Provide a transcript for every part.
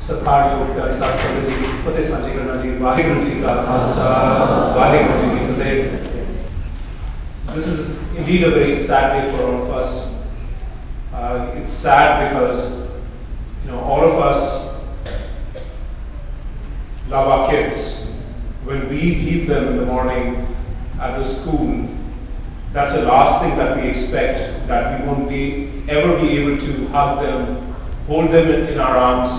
Satpal Yoga is our celebrity. Fateh Sanji Karna ji, Vaheguru ji ka Khalsa, Vaheguru ji ki Fateh. This is indeed a very sad day for all of us. It's sad because all of us love our kids. When we leave them in the morning at the school, that's the last thing that we expect, that we won't ever be able to hug them, hold them in our arms,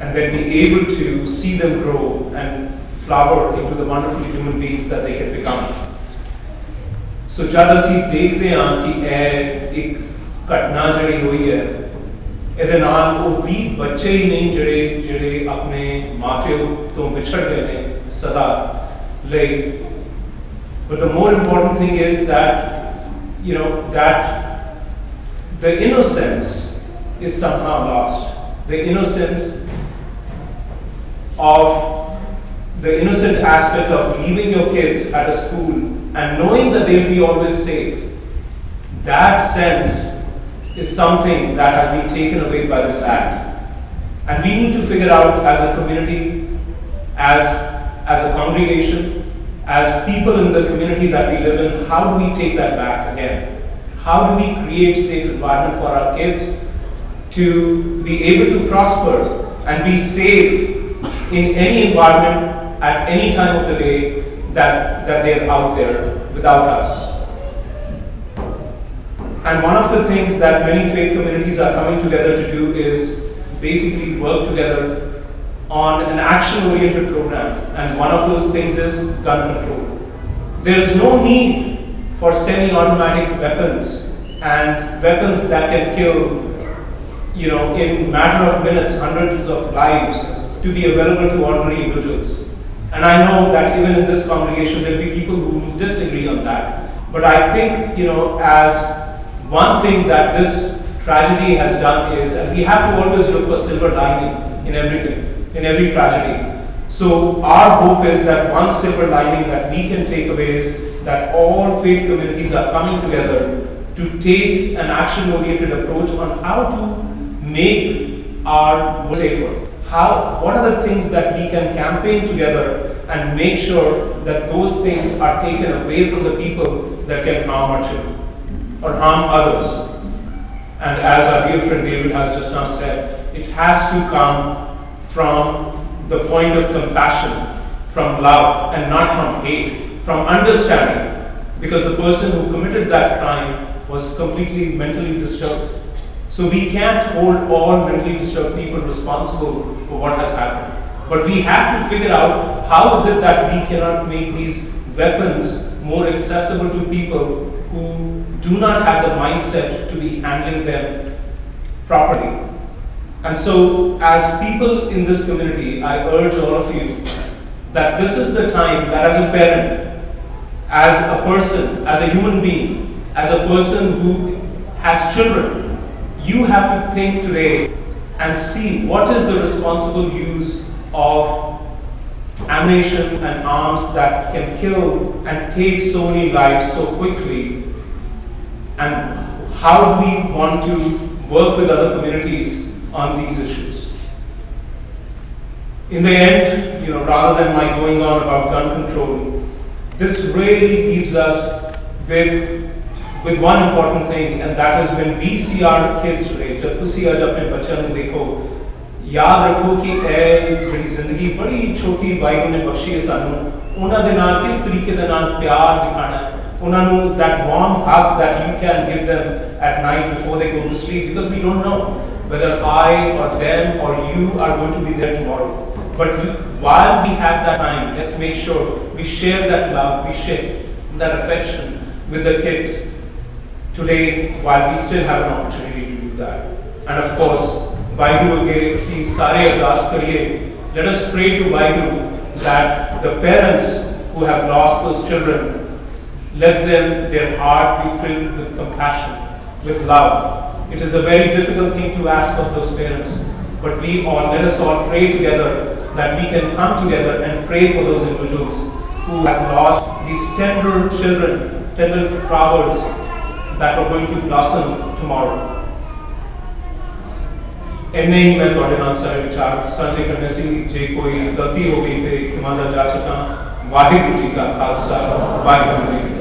and then be able to see them grow and flower into the wonderful human beings that they can become. So जब ਅਸੀਂ देखते हैं कि एक घटना जड़ी हुई है, ਇਹਦੇ ਨਾਲ ਉਹ 20 ਬੱਚੇ ਹੀ ਨਹੀਂ ਜਿਹੜੇ ਆਪਣੇ ਮਾਪਿਓ ਤੋਂ ਵਿਛੜ ਗਏ ਨੇ ਸਦਾ ਲਈ. But the more important thing is that that the innocence is somehow lost. The innocent aspect of leaving your kids at a school and knowing that they'll be always safe. That sense is something that has been taken away by this act. And we need to figure out as a community, as a congregation, as people in the community that we live in, how do we take that back again? How do we create a safe environment for our kids to be able to prosper and be safe in any environment at any time of the day that they're out there without us? And one of the things that many faith communities are coming together to do is basically work together on an action-oriented program, and one of those things is gun control. There's no need for semi-automatic weapons and weapons that can kill, in matter of minutes, hundreds of lives to be available to ordinary individuals. And I know that even in this congregation there will be people who disagree on that. But I think, as one thing that this tragedy has done is, and we have to always look for silver lining in everything. In every tragedy. So our hope is that one silver lining that we can take away is that all faith communities are coming together to take an action-oriented approach on how to make our world safer. What are the things that we can campaign together and make sure that those things are taken away from the people that can harm our children or harm others. And as our dear friend David has just now said, it has to come from the point of compassion, from love, and not from hate, from understanding, because the person who committed that crime was completely mentally disturbed. So we can't hold all mentally disturbed people responsible for what has happened. But we have to figure out how is it that we cannot make these weapons more accessible to people who do not have the mindset to be handling them properly. And so, as people in this community, I urge all of you that this is the time that as a parent, as a person, as a human being, as a person who has children, you have to think today and see what is the responsible use of ammunition and arms that can kill and take so many lives so quickly, and how do we want to work with other communities on these issues. In the end, rather than my going on about gun control, this really leaves us with one important thing, and that is when we see our kids today, जब तुसी आज अपने बच्चों को देखो, याद रखो कि ये जिंदगी बड़ी छोटी वाहिगुरू ने बख्शी है सानू, उन्हां दे नाल किस तरीके दे नाल प्यार दिखाना है, उन्हां नू that warm hug that you can give them at night before they go to sleep, because we don't know whether I or them or you are going to be there tomorrow. But while we have that time, let's make sure we share that love, we share that affection with the kids today while we still have an opportunity to do that. And of course, Vaheguru ke ਅਸੀਂ ਸਾਰੇ ਅਰਦਾਸ ਕਰੀਏ, let us pray to Vaheguru that the parents who have lost those children, let their heart be filled with compassion, with love. It is a very difficult thing to ask of those parents, but let us all pray together that we can come together and pray for those individuals who have lost these tender children, tender flowers that are going to blossom tomorrow. ਇੰਨੇ ਹੀ ਮੈਂ ਤੁਹਾਡੇ ਨਾਲ ਸਾਰੇ ਵਿਚਾਰ ਸਾਂਝੇ ਕਰਨੇ ਸੀ। ਜੇ ਕੋਈ ਗਲਤੀ ਹੋ ਗਈ ਤੇ ਖਿਮਾ ਦਾ ਜਾਚਕਾਂ। ਵਾਹਿਗੁਰੂ ਜੀ ਕਾ ਖਾਲਸਾ, ਵਾਹਿਗੁਰੂ ਜੀ